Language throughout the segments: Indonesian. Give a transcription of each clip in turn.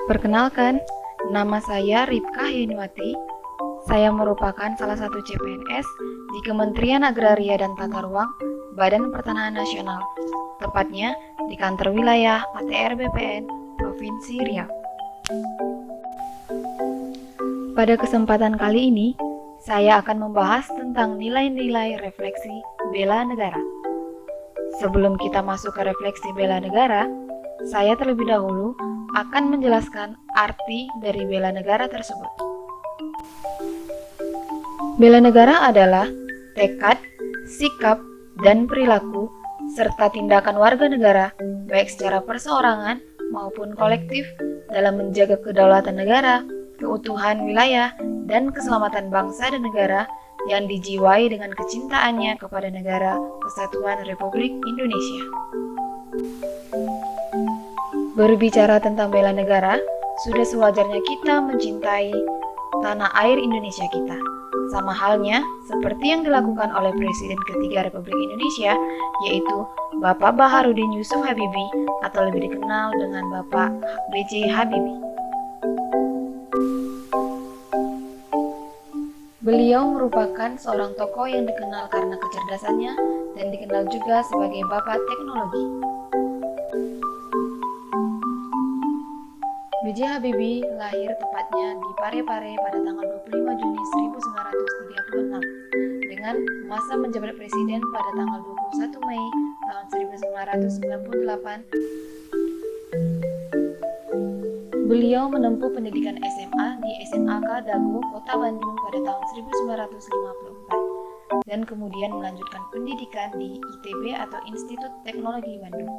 Perkenalkan, nama saya Ripka Heniwati. Saya merupakan salah satu CPNS di Kementerian Agraria dan Tata Ruang, Badan Pertanahan Nasional, tepatnya di kantor wilayah ATR BPN Provinsi Riau. Pada kesempatan kali ini, saya akan membahas tentang nilai-nilai refleksi bela negara. Sebelum kita masuk ke refleksi bela negara, saya terlebih dahulu akan menjelaskan arti dari bela negara tersebut. Bela negara adalah tekad, sikap, dan perilaku serta tindakan warga negara, baik secara perseorangan maupun kolektif, dalam menjaga kedaulatan negara, keutuhan wilayah, dan keselamatan bangsa dan negara yang dijiwai dengan kecintaannya kepada negara Kesatuan Republik Indonesia. Berbicara tentang bela negara, sudah sewajarnya kita mencintai tanah air Indonesia kita. Sama halnya seperti yang dilakukan oleh Presiden ketiga Republik Indonesia, yaitu Bapak Baharudin Yusuf Habibie atau lebih dikenal dengan Bapak B.J. Habibie. Beliau merupakan seorang tokoh yang dikenal karena kecerdasannya dan dikenal juga sebagai Bapak Teknologi. B.J. Habibie lahir tepatnya di Parepare pada tanggal 25 Juni 1936 dengan masa menjabat presiden pada tanggal 21 Mei tahun 1998. Beliau menempuh pendidikan SMA di SMAK Dago, Kota Bandung pada tahun 1954 dan kemudian melanjutkan pendidikan di ITB atau Institut Teknologi Bandung.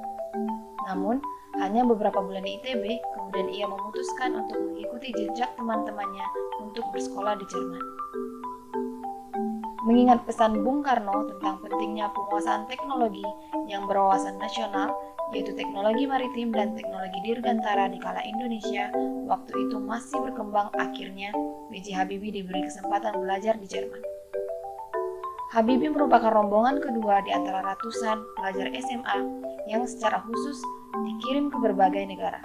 Namun, hanya beberapa bulan di ITB, kemudian ia memutuskan untuk mengikuti jejak teman-temannya untuk bersekolah di Jerman. Mengingat pesan Bung Karno tentang pentingnya penguasaan teknologi yang berwawasan nasional, yaitu teknologi maritim dan teknologi dirgantara di kala Indonesia waktu itu masih berkembang, akhirnya B.J. Habibie diberi kesempatan belajar di Jerman. Habibie merupakan rombongan kedua di antara ratusan pelajar SMA yang secara khusus dikirim ke berbagai negara.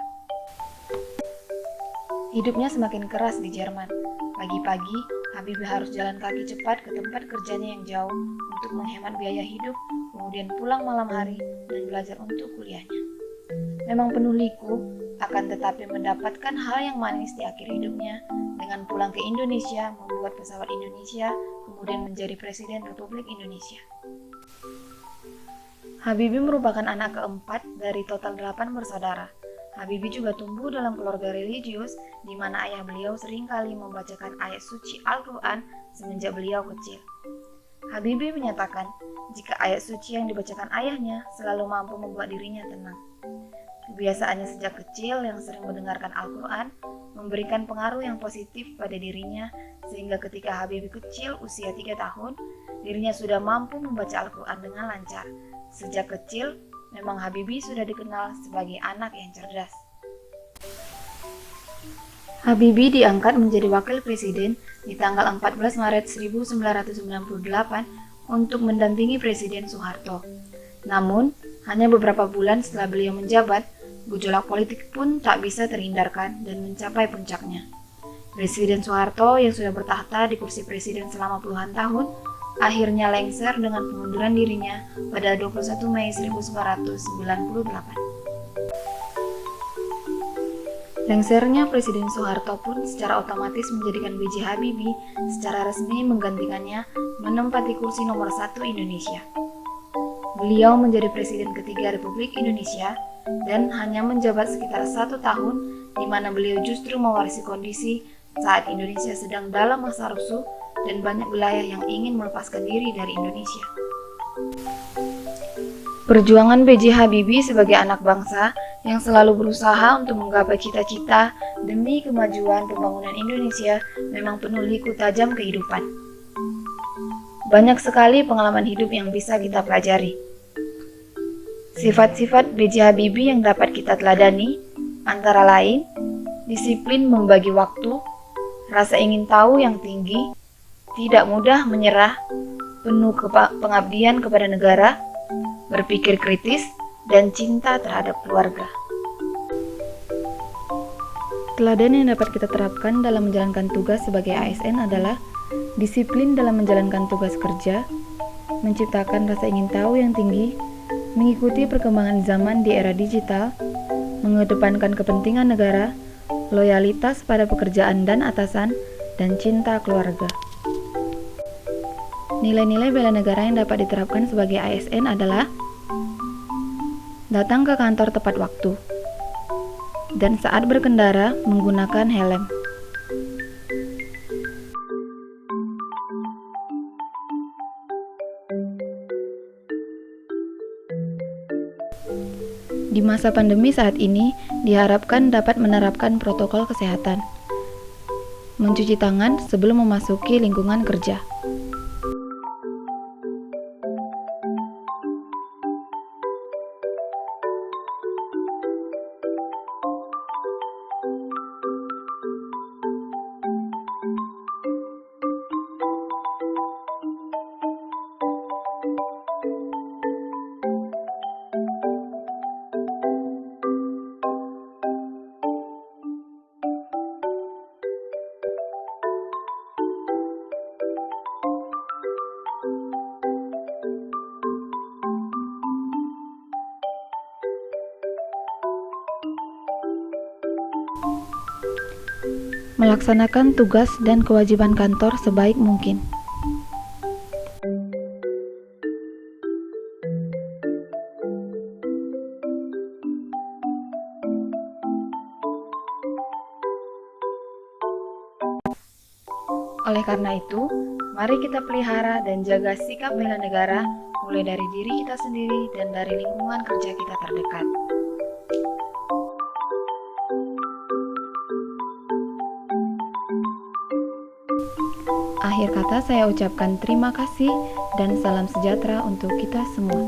Hidupnya semakin keras di Jerman. Pagi-pagi, Habibie harus jalan kaki cepat ke tempat kerjanya yang jauh untuk menghemat biaya hidup, kemudian pulang malam hari dan belajar untuk kuliahnya. Memang penuh liku, akan tetapi mendapatkan hal yang manis di akhir hidupnya dengan pulang ke Indonesia, membuat pesawat Indonesia, kemudian menjadi Presiden Republik Indonesia. Habibie merupakan anak keempat dari total 8 bersaudara. Habibie juga tumbuh dalam keluarga religius di mana ayah beliau seringkali membacakan ayat suci Al-Quran semenjak beliau kecil. Habibie menyatakan jika ayat suci yang dibacakan ayahnya selalu mampu membuat dirinya tenang. Kebiasaannya sejak kecil yang sering mendengarkan Al-Quran memberikan pengaruh yang positif pada dirinya sehingga ketika Habibie kecil usia 3 tahun, dirinya sudah mampu membaca Al-Quran dengan lancar. Sejak kecil, memang Habibie sudah dikenal sebagai anak yang cerdas. Habibie diangkat menjadi wakil presiden di tanggal 14 Maret 1998 untuk mendampingi Presiden Soeharto. Namun, hanya beberapa bulan setelah beliau menjabat, gejolak politik pun tak bisa terhindarkan dan mencapai puncaknya. Presiden Soeharto yang sudah bertahta di kursi presiden selama puluhan tahun, akhirnya lengser dengan pengunduran dirinya pada 21 Mei 1998. Lengsernya Presiden Soeharto pun secara otomatis menjadikan B.J. Habibie secara resmi menggantikannya menempati kursi nomor 1 Indonesia. Beliau menjadi Presiden ketiga Republik Indonesia dan hanya menjabat sekitar 1 tahun, di mana beliau justru mewarisi kondisi saat Indonesia sedang dalam masa rusuh dan banyak wilayah yang ingin melepaskan diri dari Indonesia. Perjuangan B.J. Habibie sebagai anak bangsa yang selalu berusaha untuk menggapai cita-cita demi kemajuan pembangunan Indonesia memang penuh liku tajam kehidupan. Banyak sekali pengalaman hidup yang bisa kita pelajari. Sifat-sifat B.J. Habibie yang dapat kita teladani antara lain disiplin membagi waktu, rasa ingin tahu yang tinggi, tidak mudah menyerah, penuh pengabdian kepada negara, berpikir kritis, dan cinta terhadap keluarga. teladan yang dapat kita terapkan dalam menjalankan tugas sebagai ASN adalah disiplin dalam menjalankan tugas kerja, menciptakan rasa ingin tahu yang tinggi, mengikuti perkembangan zaman di era digital, mengedepankan kepentingan negara, loyalitas pada pekerjaan dan atasan, dan cinta keluarga. Nilai-nilai bela negara yang dapat diterapkan sebagai ASN adalah datang ke kantor tepat waktu, dan saat berkendara menggunakan helm. Di masa pandemi saat ini, diharapkan dapat menerapkan protokol kesehatan. Mencuci tangan sebelum memasuki lingkungan kerja. Melaksanakan tugas dan kewajiban kantor sebaik mungkin. Oleh karena itu, mari kita pelihara dan jaga sikap bela negara mulai dari diri kita sendiri dan dari lingkungan kerja kita terdekat. Akhir kata saya ucapkan terima kasih dan salam sejahtera untuk kita semua.